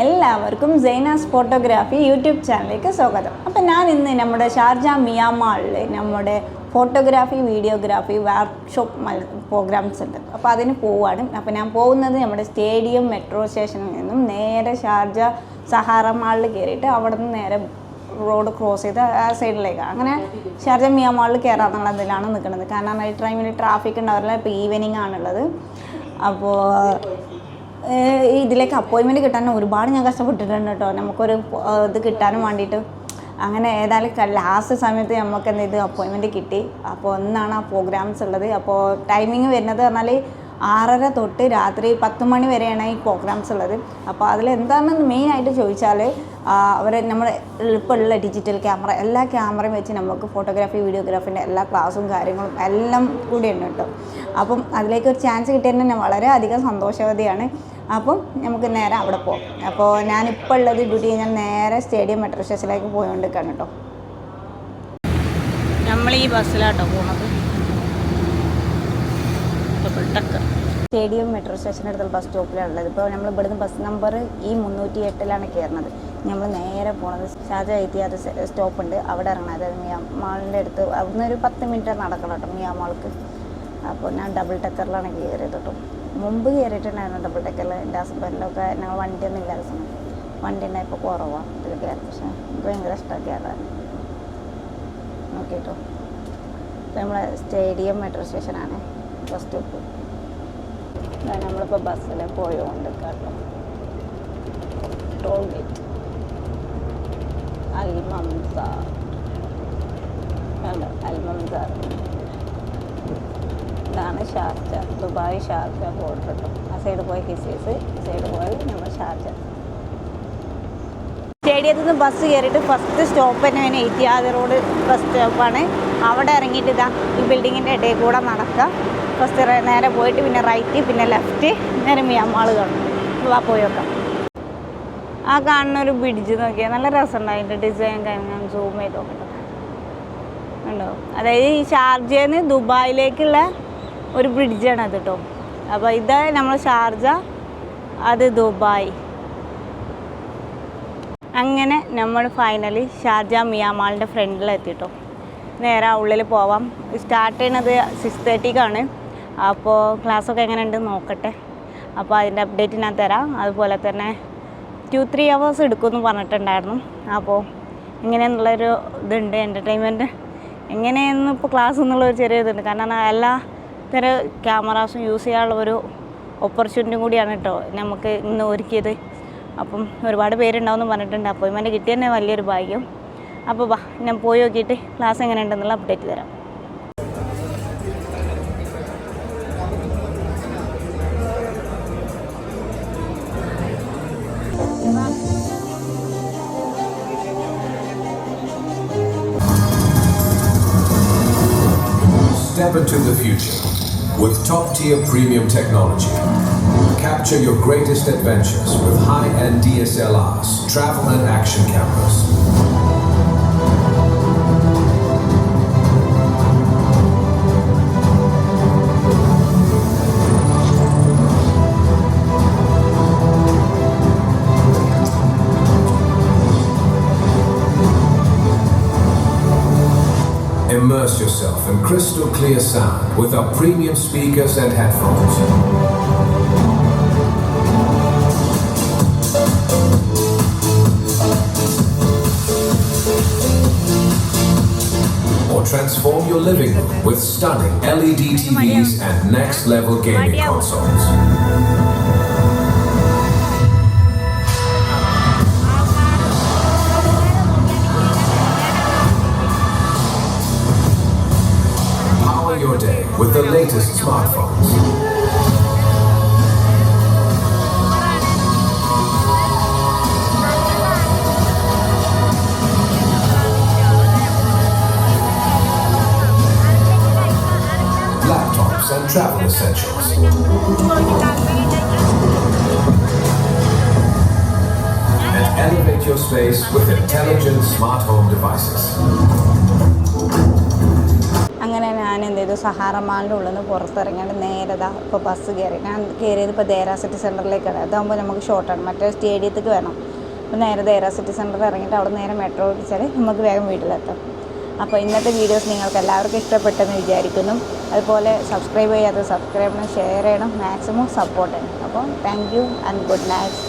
എല്ലാവർക്കും Sainas photography YouTube ചാനലിലേക്ക് സ്വാഗതം. അപ്പോൾ ഞാൻ ഇന്ന് നമ്മുടെ ഷാർജ മിയ മാളിൽ നമ്മുടെ ഫോട്ടോഗ്രാഫി വീഡിയോഗ്രാഫി വർക്ക്ഷോപ്പ് പ്രോഗ്രാംസ് ഉണ്ട്. അപ്പോൾ അതിന് പോവുകയാണ്. അപ്പോൾ ഞാൻ പോകുന്നത് നമ്മുടെ സ്റ്റേഡിയം മെട്രോ സ്റ്റേഷനിൽ നിന്നും നേരെ ഷാർജ സഹാറ മാളിൽ കയറിയിട്ട് അവിടെ നിന്ന് നേരെ റോഡ് ക്രോസ് ചെയ്ത് ആ സൈഡിലേക്കാണ്. അങ്ങനെ ഷാർജ മിയ മാളിൽ കയറാമെന്നുള്ളതിലാണ് നിൽക്കുന്നത്. കാരണം നൈറ്റ് ടൈമിൽ ട്രാഫിക് ഉണ്ടാവില്ല. ഇപ്പോൾ ഈവനിങ് ആണുള്ളത്. അപ്പോൾ ഇതിലേക്ക് അപ്പോയിൻമെൻറ്റ് കിട്ടാൻ ഒരുപാട് ഞാൻ കഷ്ടപ്പെട്ടിട്ടുണ്ട് കേട്ടോ. നമുക്കൊരു ഇത് കിട്ടാനും വേണ്ടിയിട്ട് അങ്ങനെ ഏതായാലും ലാസ്റ്റ് സമയത്ത് നമുക്ക് ഇത് അപ്പോയിൻമെൻറ്റ് കിട്ടി. അപ്പോൾ ഒന്നാണ് ആ പ്രോഗ്രാംസ് ഉള്ളത്. അപ്പോൾ ടൈമിങ് വരുന്നത് പറഞ്ഞാൽ 6:30 തൊട്ട് രാത്രി 10 മണി വരെയാണ് ഈ പ്രോഗ്രാംസ് ഉള്ളത്. അപ്പോൾ അതിലെന്താണെന്ന് മെയിനായിട്ട് ചോദിച്ചാൽ അവർ നമ്മൾ ഇപ്പോൾ ഉള്ള ഡിജിറ്റൽ ക്യാമറ എല്ലാ ക്യാമറയും വെച്ച് നമുക്ക് ഫോട്ടോഗ്രാഫി വീഡിയോഗ്രാഫിൻ്റെ എല്ലാ ക്ലാസ്സും കാര്യങ്ങളും എല്ലാം കൂടി ഉണ്ട് കേട്ടോ. അപ്പം അതിലേക്ക് ഒരു ചാൻസ് കിട്ടിയതിന് ഞാൻ വളരെയധികം സന്തോഷവതിയാണ്. അപ്പം നമുക്ക് നേരെ അവിടെ പോകും. അപ്പോൾ ഞാനിപ്പോൾ ഉള്ളത് ഡ്യൂട്ടി കഴിഞ്ഞാൽ നേരെ സ്റ്റേഡിയം മെട്രോ സ്റ്റേഷനിലേക്ക് പോയിക്കൊണ്ടിരിക്കുകയാണ് കേട്ടോ. നമ്മൾ ഈ ബസ്സിലാട്ടോ പോകുന്നത്. സ്റ്റേഡിയം മെട്രോ സ്റ്റേഷൻ്റെ അടുത്തുള്ള ബസ് സ്റ്റോപ്പിലാണുള്ളത്. ഇപ്പോൾ നമ്മൾ ഇവിടുന്ന് ബസ് നമ്പർ ഈ 308 കയറുന്നത്. നമ്മൾ നേരെ പോണത് ഷാർജ എത്തിയാത്ത സ്റ്റോപ്പുണ്ട്, അവിടെ ഇറങ്ങണം. അതായത് മിയ മാളിൻ്റെ അടുത്ത് അവിടുന്ന് ഒരു 10 മിനിറ്റ് നടക്കണം കേട്ടോ മിയ മാൾക്ക്. അപ്പോൾ ഞാൻ ഡബിൾ ടക്കറിലാണ് കയറിയത് കേട്ടോ. മുമ്പ് കയറിയിട്ടുണ്ടായിരുന്നു ഡബിൾ ടക്കറിൽ. എൻ്റെ ഹസ്ബൻഡിലൊക്കെ ഞങ്ങൾ വണ്ടിയൊന്നും ഇല്ലാത്ത സമയം വണ്ടി ഉണ്ടായപ്പോൾ കുറവാണ് ഇതിൽ കയറി. പക്ഷേ എനിക്ക് ഭയങ്കര ഇഷ്ടമാണ് കയറാൻ. നോക്കിട്ടോ, ഇപ്പോൾ നമ്മളെ സ്റ്റേഡിയം മെട്രോ സ്റ്റേഷനാണ് ബസ് സ്റ്റോപ്പ്. നമ്മളിപ്പോൾ ബസ്സിൽ പോയോണ്ട് കേട്ടോ. ടോൾ ഗേറ്റ് അൽമംസാർ കണ്ടോ, അൽമംസാർ. ഇതാണ് ഷാർജ, ദുബായ് ഷാർജ ബോർഡർ കേട്ടോ. ആ സൈഡ് പോയി കിസീസ്, ഈ സൈഡ് പോയി നമ്മൾ ഷാർജ. സ്റ്റേഡിയത്തിൽ നിന്ന് ബസ് കയറിയിട്ട് ഫസ്റ്റ് സ്റ്റോപ്പ് തന്നെ ഇത്തിയാദ് റോഡ് ബസ് സ്റ്റോപ്പാണ്. അവിടെ ഇറങ്ങിയിട്ട് ഇതാ ഈ ബിൽഡിങ്ങിൻ്റെ ഇടയിൽ കൂടെ നടക്കുക. ഫസ്റ്റ് നേരെ പോയിട്ട് പിന്നെ റൈറ്റ് പിന്നെ ലെഫ്റ്റ് നേരെ മിയ മാൾ കാണും. വാ പോയി നോക്കാം. ആ കാണുന്നൊരു ബ്രിഡ്ജ് നോക്കിയാൽ നല്ല രസമുണ്ട്. അതിൻ്റെ ഡിസൈൻ ഞാൻ സൂം ചെയ്ത് നോക്കട്ടെ. ഉണ്ടോ, അതായത് ഈ ഷാർജയിൽ നിന്ന് ദുബായിലേക്കുള്ള ഒരു ബ്രിഡ്ജാണ് അത് കേട്ടോ. അപ്പോൾ ഇത് നമ്മൾ ഷാർജ, അത് ദുബായ്. അങ്ങനെ നമ്മൾ ഫൈനലി ഷാർജ മിയ മാളിൻ്റെ ഫ്രണ്ടിലെത്തിട്ടോ. നേരെ ഉള്ളിൽ പോവാം. സ്റ്റാർട്ട് ചെയ്യുന്നത് 6:30 അപ്പോൾ ക്ലാസ്സൊക്കെ എങ്ങനെ ഉണ്ട് നോക്കട്ടെ. അപ്പോൾ അതിൻ്റെ അപ്ഡേറ്റ് ഞാൻ തരാം. അതുപോലെ തന്നെ 2-3 hours എടുക്കുമെന്ന് പറഞ്ഞിട്ടുണ്ടായിരുന്നു. അപ്പോൾ ഇങ്ങനെയെന്നുള്ളൊരു ഇതുണ്ട്, എൻ്റർടൈൻമെൻറ്റ് എങ്ങനെയെന്ന് ഇപ്പോൾ ക്ലാസ് എന്നുള്ളൊരു ചെറിയ ഇതുണ്ട്. കാരണം എല്ലാ തരം ക്യാമറാസും യൂസ് ചെയ്യാനുള്ള ഒരു ഓപ്പർച്യൂണിറ്റിയും കൂടിയാണ് കേട്ടോ നമുക്ക് ഇന്ന് ഒരുക്കിയത്. അപ്പം ഒരുപാട് പേരുണ്ടാവുമെന്ന് പറഞ്ഞിട്ടുണ്ട്. അപ്പോയിൻമെൻറ്റ് കിട്ടിയതന്നെ വലിയൊരു ഭാഗ്യം. അപ്പോൾ വാ, ഞാൻ പോയി നോക്കിയിട്ട് ക്ലാസ് എങ്ങനെ ഉണ്ടെന്നുള്ള അപ്ഡേറ്റ് തരാം. Step into the future with top-tier premium technology. Capture your greatest adventures with high-end DSLRs, travel and action cameras. Immerse yourself in crystal clear sound with our premium speakers and headphones. Or transform your living room with stunning LED TVs and next level gaming consoles. Your day with the latest smartphones. Laptops and travel essentials. And elevate your space with intelligent smart home devices. അങ്ങനെ ഞാൻ എന്ത് ചെയ്തു Sahara മാളിൻ്റെ ഉള്ളിൽ നിന്ന് പുറത്തിറങ്ങിയാണ്ട് നേരെ ഇപ്പോൾ bus കയറി. ഞാൻ കയറിയത് ഇപ്പോൾ ദേര സിറ്റി സെൻറ്ററിലേക്കാണ്. അതാകുമ്പോൾ നമുക്ക് ഷോർട്ടാണ്, മറ്റേ സ്റ്റേഡിയത്തേക്ക് വേണം. അപ്പോൾ നേരെ ദേര സിറ്റി സെൻറ്ററിൽ ഇറങ്ങിയിട്ട് അവിടെ നേരെ മെട്രോ ഓടിച്ചാൽ നമുക്ക് വേഗം വീട്ടിലെത്താം. അപ്പോൾ ഇന്നത്തെ വീഡിയോസ് നിങ്ങൾക്ക് എല്ലാവർക്കും ഇഷ്ടപ്പെട്ടെന്ന് വിചാരിക്കുന്നു. അതുപോലെ സബ്സ്ക്രൈബ് ചെയ്യാത്തത് സബ്സ്ക്രൈബ് ചെയ്യണം, ഷെയർ ചെയ്യണം, മാക്സിമം സപ്പോർട്ട് ചെയ്യണം. അപ്പോൾ thank you and good night.